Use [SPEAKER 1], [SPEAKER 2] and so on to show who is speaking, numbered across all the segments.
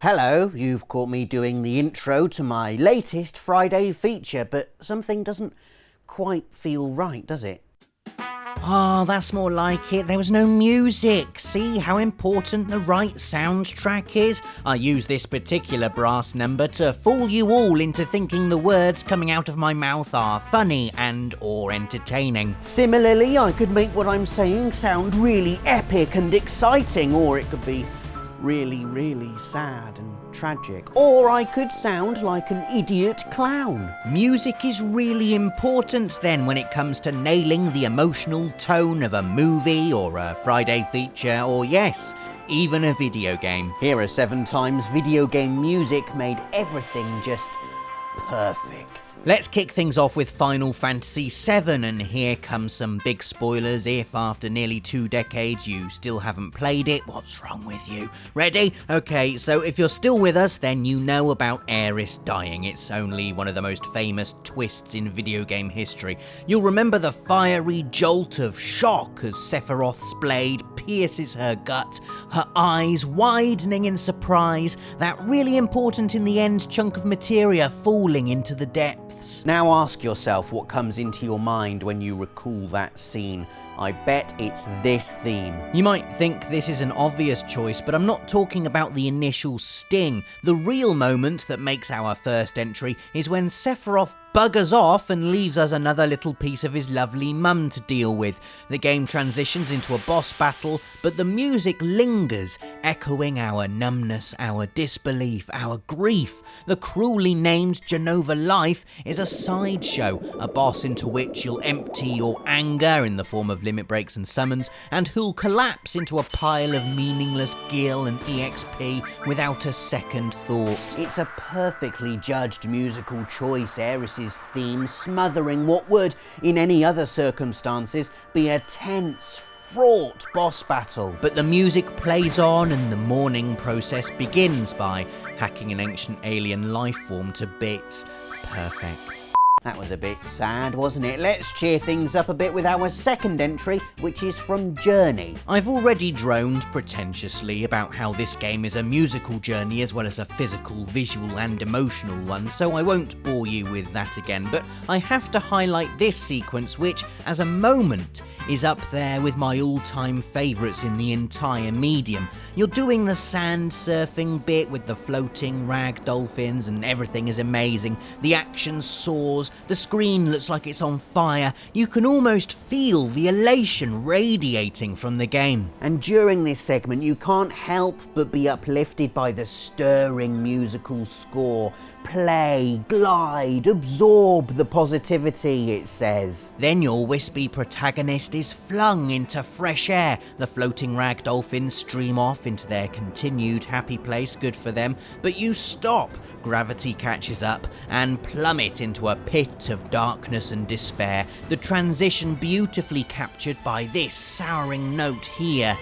[SPEAKER 1] Hello, you've caught me doing the intro to my latest Friday feature, but something doesn't quite feel right, does it?
[SPEAKER 2] Oh, that's more like it. There was no music. See how important the right soundtrack is? I use this particular brass number to fool you all into thinking the words coming out of my mouth are funny and or entertaining.
[SPEAKER 1] Similarly, I could make what I'm saying sound really epic and exciting, or it could be really, really sad and tragic. Or I could sound like an idiot clown.
[SPEAKER 2] Music is really important then when it comes to nailing the emotional tone of a movie or a Friday feature or, yes, even a video game.
[SPEAKER 1] Here are 7 times video game music made everything just perfect.
[SPEAKER 2] Let's kick things off with Final Fantasy VII, and here come some big spoilers if after nearly 2 decades you still haven't played it. What's wrong with you? Ready? Okay, so if you're still with us, then you know about Aeris dying. It's only one of the most famous twists in video game history. You'll remember the fiery jolt of shock as Sephiroth's blade pierces her gut, her eyes widening in surprise, that really important in the end chunk of materia falling into the depths.
[SPEAKER 1] Now ask yourself what comes into your mind when you recall that scene. I bet it's this theme.
[SPEAKER 2] You might think this is an obvious choice, but I'm not talking about the initial sting. The real moment that makes our first entry is when Sephiroth buggers off and leaves us another little piece of his lovely mum to deal with. The game transitions into a boss battle, but the music lingers, echoing our numbness, our disbelief, our grief. The cruelly named Genova Life is a sideshow, a boss into which you'll empty your anger in the form of limit breaks and summons, and who'll collapse into a pile of meaningless gil and EXP without a second thought.
[SPEAKER 1] It's a perfectly judged musical choice, Aeris' theme smothering what would, in any other circumstances, be a tense, fraught boss battle.
[SPEAKER 2] But the music plays on and the mourning process begins by hacking an ancient alien life form to bits. Perfect.
[SPEAKER 1] That was a bit sad, wasn't it? Let's cheer things up a bit with our second entry, which is from Journey.
[SPEAKER 2] I've already droned pretentiously about how this game is a musical journey as well as a physical, visual and emotional one, so I won't bore you with that again, but I have to highlight this sequence which, as a moment, is up there with my all-time favourites in the entire medium. You're doing the sand surfing bit with the floating rag dolphins and everything is amazing. The action soars, the screen looks like it's on fire. You can almost feel the elation radiating from the game.
[SPEAKER 1] And during this segment you can't help but be uplifted by the stirring musical score. Play, glide, absorb the positivity, it says.
[SPEAKER 2] Then your wispy protagonist is flung into fresh air. The floating rag dolphins stream off into their continued happy place, good for them, but you stop. Gravity catches up and plummet into a pit of darkness and despair. The transition beautifully captured by this souring note here.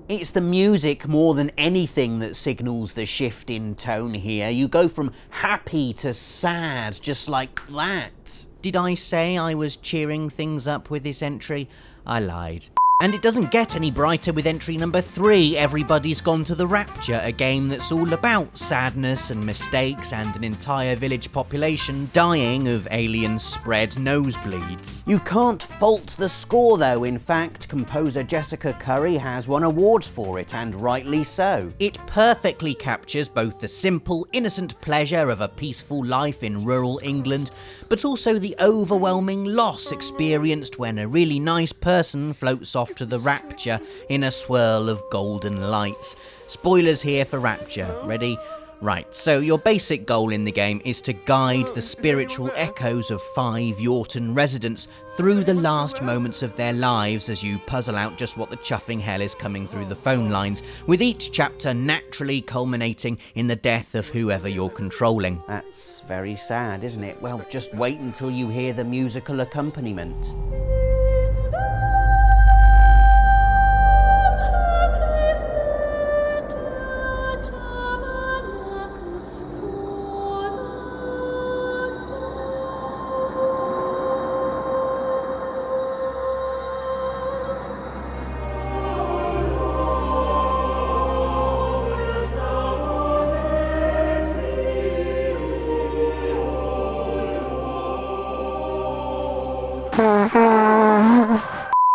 [SPEAKER 1] It's the music more than anything that signals the shift in tone here. You go from happy to sad, just like that.
[SPEAKER 2] Did I say I was cheering things up with this entry? I lied. And it doesn't get any brighter with entry number 3, Everybody's Gone to the Rapture, a game that's all about sadness and mistakes and an entire village population dying of alien-spread nosebleeds.
[SPEAKER 1] You can't fault the score though. In fact, composer Jessica Curry has won awards for it, and rightly so.
[SPEAKER 2] It perfectly captures both the simple, innocent pleasure of a peaceful life in rural England, but also the overwhelming loss experienced when a really nice person floats off to the Rapture in a swirl of golden lights. Spoilers here for Rapture. Ready? Right, so your basic goal in the game is to guide the spiritual echoes of 5 Yorton residents through the last moments of their lives as you puzzle out just what the chuffing hell is coming through the phone lines, with each chapter naturally culminating in the death of whoever you're controlling.
[SPEAKER 1] That's very sad, isn't it? Well, just wait until you hear the musical accompaniment.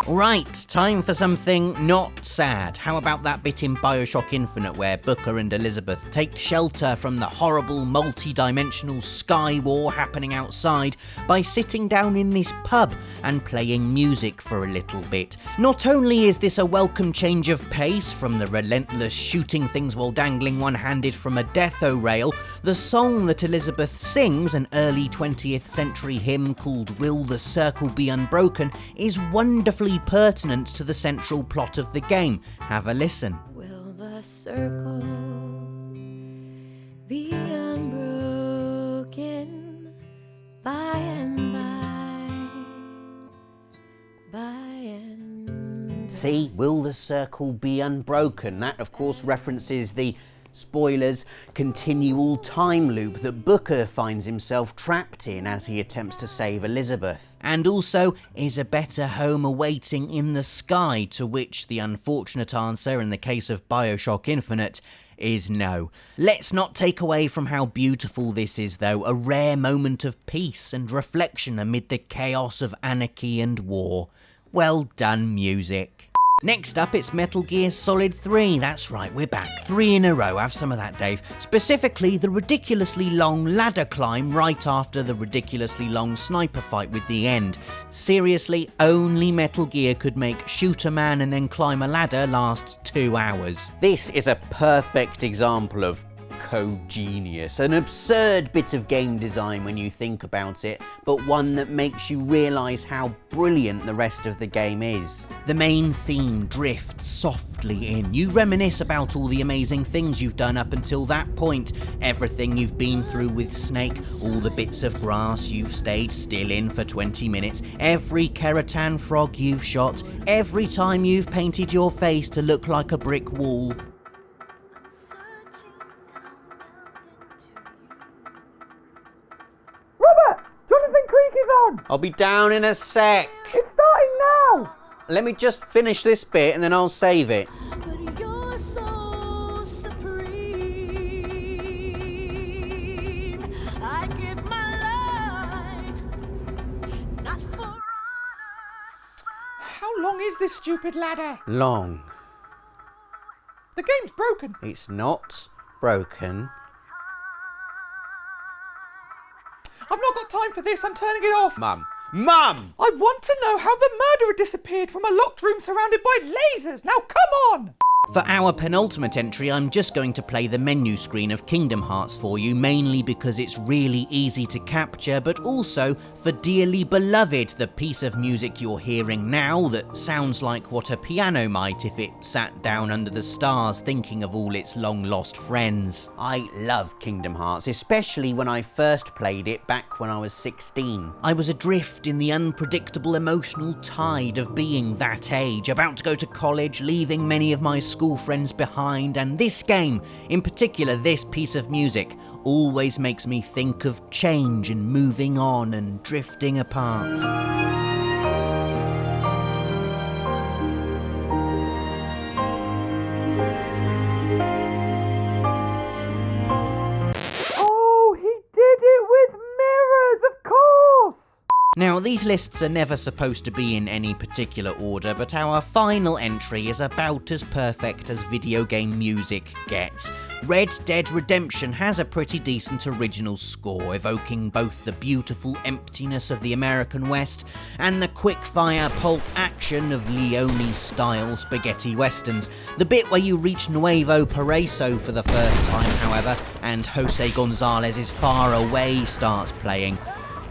[SPEAKER 2] Right, time for something not sad. How about that bit in BioShock Infinite where Booker and Elizabeth take shelter from the horrible multi-dimensional sky war happening outside by sitting down in this pub and playing music for a little bit. Not only is this a welcome change of pace from the relentless shooting things while dangling one-handed from a death-o rail, the song that Elizabeth sings, an early 20th century hymn called Will the Circle Be Unbroken, is wonderfully pertinent to the central plot of the game. Have a listen.
[SPEAKER 3] Will the circle be unbroken by and by and by?
[SPEAKER 1] See, will the circle be unbroken? That, of course, references the spoilers, continual time loop that Booker finds himself trapped in as he attempts to save Elizabeth.
[SPEAKER 2] And also, is a better home awaiting in the sky, to which the unfortunate answer in the case of BioShock Infinite is no. Let's not take away from how beautiful this is though, a rare moment of peace and reflection amid the chaos of anarchy and war. Well done, music. Next up, it's Metal Gear Solid 3. That's right, we're back. 3 in a row. Have some of that, Dave. Specifically, the ridiculously long ladder climb right after the ridiculously long sniper fight with the end. Seriously, only Metal Gear could make shoot a man and then climb a ladder last 2 hours.
[SPEAKER 1] This is a perfect example of co-genius, an absurd bit of game design when you think about it, but one that makes you realise how brilliant the rest of the game is.
[SPEAKER 2] The main theme drifts softly in. You reminisce about all the amazing things you've done up until that point, everything you've been through with Snake, all the bits of grass you've stayed still in for 20 minutes, every keratin frog you've shot, every time you've painted your face to look like a brick wall.
[SPEAKER 1] I'll be down in a sec.
[SPEAKER 4] It's starting now!
[SPEAKER 1] Let me just finish this bit and then I'll save it.
[SPEAKER 3] But you're so supreme. I give my life, not for
[SPEAKER 4] How long is this stupid ladder?
[SPEAKER 1] Long.
[SPEAKER 4] The game's broken.
[SPEAKER 1] It's not broken.
[SPEAKER 4] I've not got time for this. I'm turning it off.
[SPEAKER 1] Mum.
[SPEAKER 4] I want to know how the murderer disappeared from a locked room surrounded by lasers. Now come on!
[SPEAKER 2] For our penultimate entry, I'm just going to play the menu screen of Kingdom Hearts for you, mainly because it's really easy to capture, but also for dearly beloved, the piece of music you're hearing now that sounds like what a piano might if it sat down under the stars thinking of all its long-lost friends.
[SPEAKER 1] I love Kingdom Hearts, especially when I first played it back when I was 16.
[SPEAKER 2] I was adrift in the unpredictable emotional tide of being that age, about to go to college, leaving many of my school friends behind, and this game, in particular this piece of music, always makes me think of change and moving on and drifting apart.
[SPEAKER 4] Oh, he did it with mirrors, of course!
[SPEAKER 2] Now, these lists are never supposed to be in any particular order, but our final entry is about as perfect as video game music gets. Red Dead Redemption has a pretty decent original score, evoking both the beautiful emptiness of the American West and the quick-fire pulp action of Leone-style spaghetti westerns. The bit where you reach Nuevo Paraíso for the first time, however, and Jose Gonzalez's Far Away starts playing.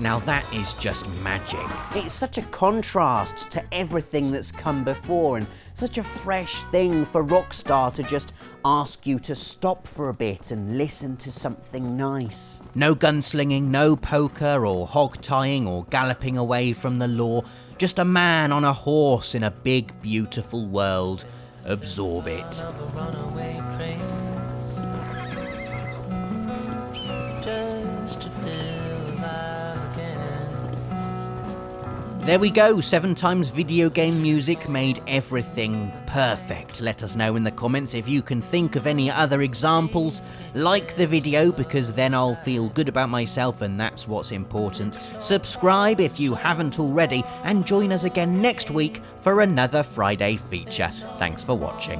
[SPEAKER 2] Now that is just magic.
[SPEAKER 1] It's such a contrast to everything that's come before, and such a fresh thing for Rockstar to just ask you to stop for a bit and listen to something nice.
[SPEAKER 2] No gunslinging, no poker or hog-tying or galloping away from the law. Just a man on a horse in a big, beautiful world. Absorb it. There we go, 7 times video game music made everything perfect. Let us know in the comments if you can think of any other examples. Like the video, because then I'll feel good about myself, and that's what's important. Subscribe if you haven't already, and join us again next week for another Friday feature. Thanks for watching.